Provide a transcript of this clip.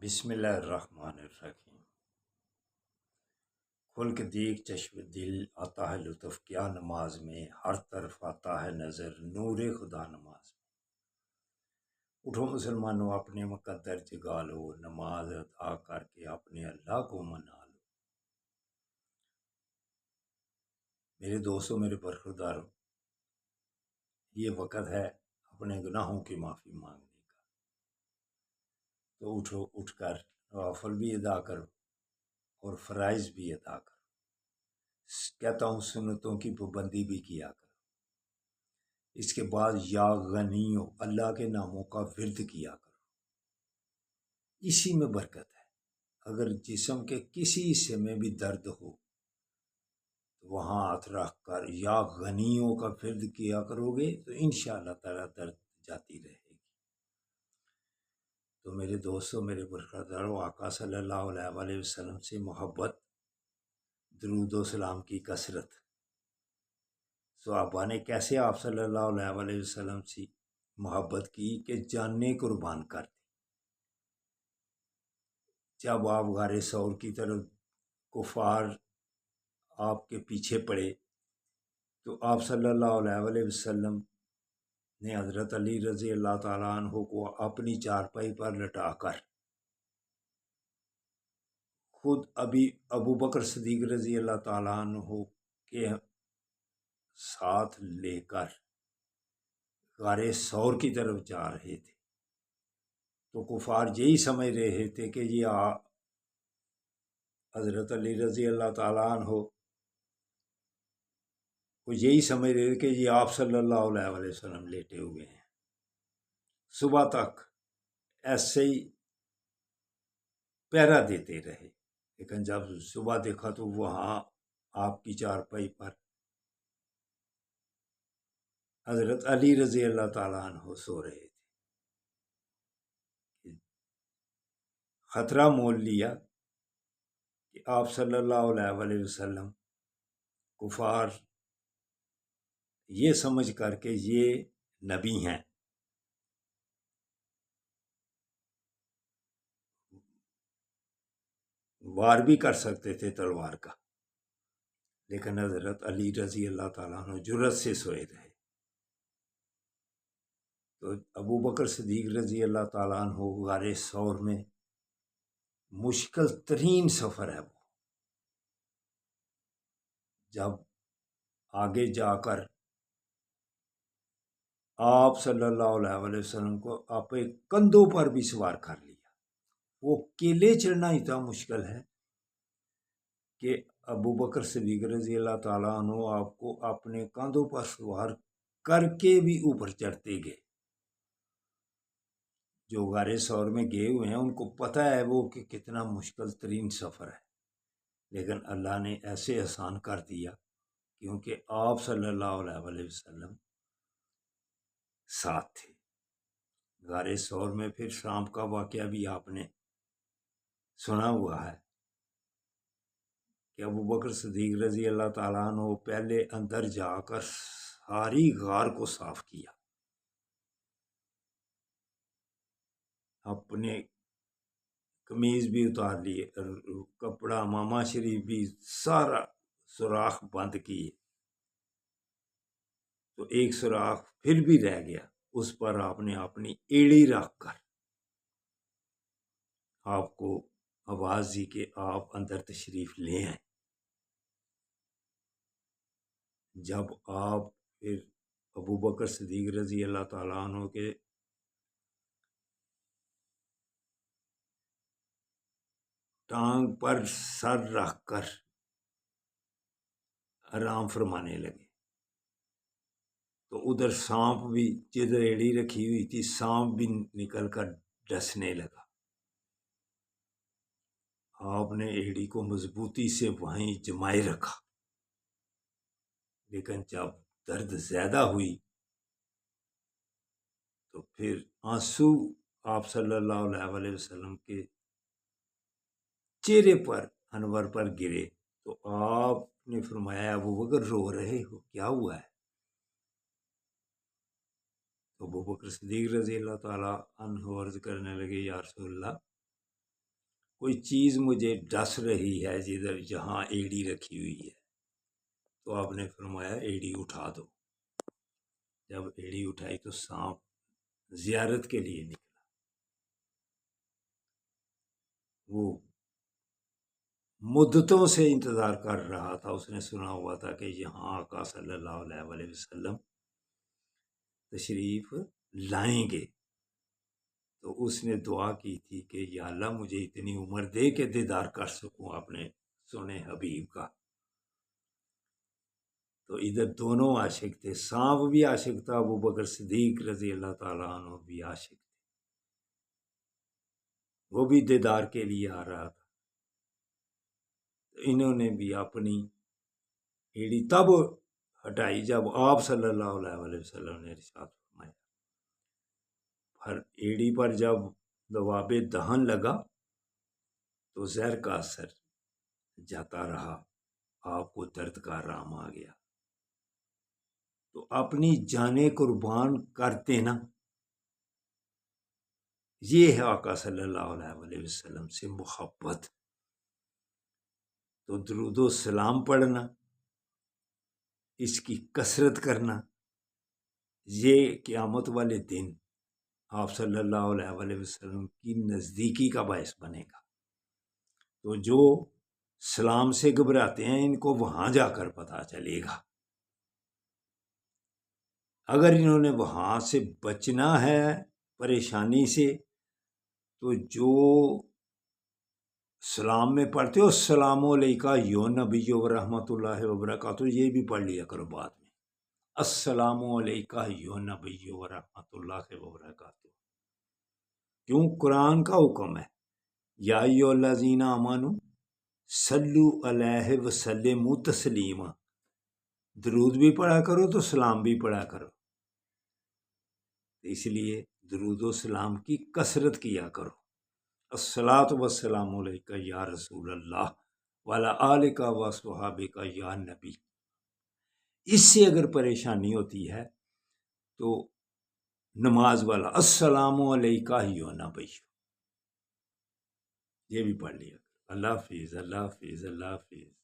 بسم اللہ الرحمن الرحیم۔ کھل کے دیکھ چشم دل، آتا ہے لطف کیا نماز میں، ہر طرف آتا ہے نظر نور خدا نماز میں۔ اٹھو مسلمانوں اپنے مقدر جگا لو، نماز ادا کر کے اپنے اللہ کو منا لو۔ میرے دوستوں، میرے برخورداروں، یہ وقت ہے اپنے گناہوں کی معافی مانگنے کا۔ تو اٹھو، اٹھ کر نوافل بھی ادا کرو اور فرائض بھی ادا کرو۔ کہتا ہوں سنتوں کی پابندی بھی کیا کرو۔ اس کے بعد یا غنیو، اللہ کے ناموں کا ورد کیا کرو، اسی میں برکت ہے۔ اگر جسم کے کسی حصے میں بھی درد ہو تو وہاں ہاتھ رکھ کر یا غنیوں کا ورد کیا کرو گے تو انشاءاللہ تعالی درد جاتی رہے گی۔ تو میرے دوستوں، میرے برخورداروں، آقا صلی اللہ علیہ وسلم سے محبت، درود و سلام کی کثرت۔ صحابہ نے کیسے آپ صلی اللہ علیہ وسلم سے محبت کی کہ جانیں قربان کر دی۔ جب آپ غار ثور کی طرف کفار آپ کے پیچھے پڑے تو آپ صلی اللہ علیہ وسلم نے حضرت علی رضی اللہ تعالیٰ عنہ کو اپنی چارپائی پر لٹا کر خود ابو بکر صدیق رضی اللہ تعالیٰ عنہ کے ساتھ لے کر غار ثور کی طرف جا رہے تھے۔ تو کفار یہی سمجھ رہے تھے کہ یہ حضرت علی رضی اللہ تعالیٰ عنہ وہ یہی سمجھ رہے تھے کہ یہ آپ صلی اللہ علیہ وسلم لیٹے ہوئے ہیں۔ صبح تک ایسے ہی پہرا دیتے رہے، لیکن جب صبح دیکھا تو وہاں آپ کی چارپائی پر حضرت علی رضی اللہ تعالیٰ عنہ سو رہے تھے۔ خطرہ مول لیا کہ آپ صلی اللہ علیہ وسلم کفار یہ سمجھ کر کے یہ نبی ہیں، وار بھی کر سکتے تھے تلوار کا، لیکن حضرت علی رضی اللہ تعالیٰ عنہ جرأت سے سوئے رہے۔ تو ابو بکر صدیق رضی اللہ تعالیٰ عنہ غار ثور میں مشکل ترین سفر ہے وہ، جب آگے جا کر آپ صلی اللہ علیہ وسلم کو آپ کندھوں پر بھی سوار کر لیا۔ وہ کیلے چڑھنا اتنا مشکل ہے کہ ابو بکر صدیق رضی اللہ تعالیٰ عنہ آپ کو اپنے کندھوں پر سوار کر کے بھی اوپر چڑھتے گئے۔ جو غار ثور میں گئے ہوئے ہیں ان کو پتہ ہے وہ کہ کتنا مشکل ترین سفر ہے، لیکن اللہ نے ایسے آسان کر دیا کیونکہ آپ صلی اللہ علیہ وسلم ساتھ تھے۔ غار ثور میں پھر شام کا واقعہ بھی آپ نے سنا ہوا ہے کہ ابو بکر صدیق رضی اللہ تعالیٰ عنہ پہلے اندر جا کر ساری غار کو صاف کیا، اپنے قمیض بھی اتار لیے، کپڑا امامہ شریف بھی سارا سوراخ بند کیے۔ تو ایک سوراخ پھر بھی رہ گیا، اس پر آپ نے اپنی ایڑی رکھ کر آپ کو آواز دی کہ آپ اندر تشریف لے آئیں۔ جب آپ پھر ابو بکر صدیق رضی اللہ تعالیٰ عنہ کے ٹانگ پر سر رکھ کر آرام فرمانے لگے تو ادھر سانپ بھی، جدھر ایڑی رکھی ہوئی تھی سانپ بھی نکل کر ڈسنے لگا۔ آپ نے ایڑی کو مضبوطی سے وہیں جمائے رکھا، لیکن جب درد زیادہ ہوئی تو پھر آنسو آپ صلی اللہ علیہ وسلم کے چہرے پر، انور پر گرے تو آپ نے فرمایا ابو بکر رو رہے ہو، کیا ہوا ہے؟ تو ابو بکر صدیق رضی اللہ تعالیٰ عنہ عرض کرنے لگے یا رسول اللہ کوئی چیز مجھے ڈس رہی ہے جدھر جہاں ایڑی رکھی ہوئی ہے، تو آپ نے فرمایا ایڑی اٹھا دو۔ جب ایڑی اٹھائی تو سانپ زیارت کے لیے نکلا۔ وہ مدتوں سے انتظار کر رہا تھا، اس نے سنا ہوا تھا کہ یہاں آقا صلی اللہ علیہ وسلم تشریف لائیں گے، تو اس نے دعا کی تھی کہ یا اللہ مجھے اتنی عمر دے کہ دیدار کر سکوں اپنے سونے حبیب کا۔ تو ادھر دونوں عاشق تھے، سانپ بھی عاشق تھا، ابو بکر صدیق رضی اللہ تعالیٰ عنہ بھی عاشق تھے، وہ بھی دیدار کے لیے آ رہا تھا۔ انہوں نے بھی اپنی ایڑی تب ہٹائی جب آپ صلی اللہ علیہ وسلم نے ارشاد فرمایا۔ ہر ایڑی پر جب دواب دہن لگا تو زہر کا اثر جاتا رہا، آپ کو درد کا آرام آ گیا۔ تو اپنی جانیں قربان کرتے نا، یہ ہے آقا صلی اللہ علیہ وسلم سے محبت۔ تو درود و سلام پڑھنا، اس کی کثرت کرنا، یہ قیامت والے دن آپ صلی اللہ علیہ وسلم کی نزدیکی کا باعث بنے گا۔ تو جو سلام سے گھبراتے ہیں ان کو وہاں جا کر پتہ چلے گا۔ اگر انہوں نے وہاں سے بچنا ہے پریشانی سے، تو جو سلام میں پڑھتے ہو السلام علیکہ یو نبی و رحمۃ اللہ وبرکاتہ، یہ بھی پڑھ لیا کرو بعد میں، السلام علیکہ یو نبی و رحمۃ اللہ وبرکاتہ۔ کیوں؟ قرآن کا حکم ہے، یا ایھا الذین آمنوا صلوا علیہ وسلموا تسلیما، درود بھی پڑھا کرو تو سلام بھی پڑھا کرو۔ اس لیے درود و سلام کی کثرت کیا کرو۔ الصلاۃ والسلام علیکہ یا رسول اللہ وعلی آلک واصحابک یا نبی۔ اس سے اگر پریشانی ہوتی ہے تو نماز والا السلام علیکہ یا نبی، یہ بھی پڑھ لیا۔ اللہ حافظ، اللہ حافظ، اللہ حافظ۔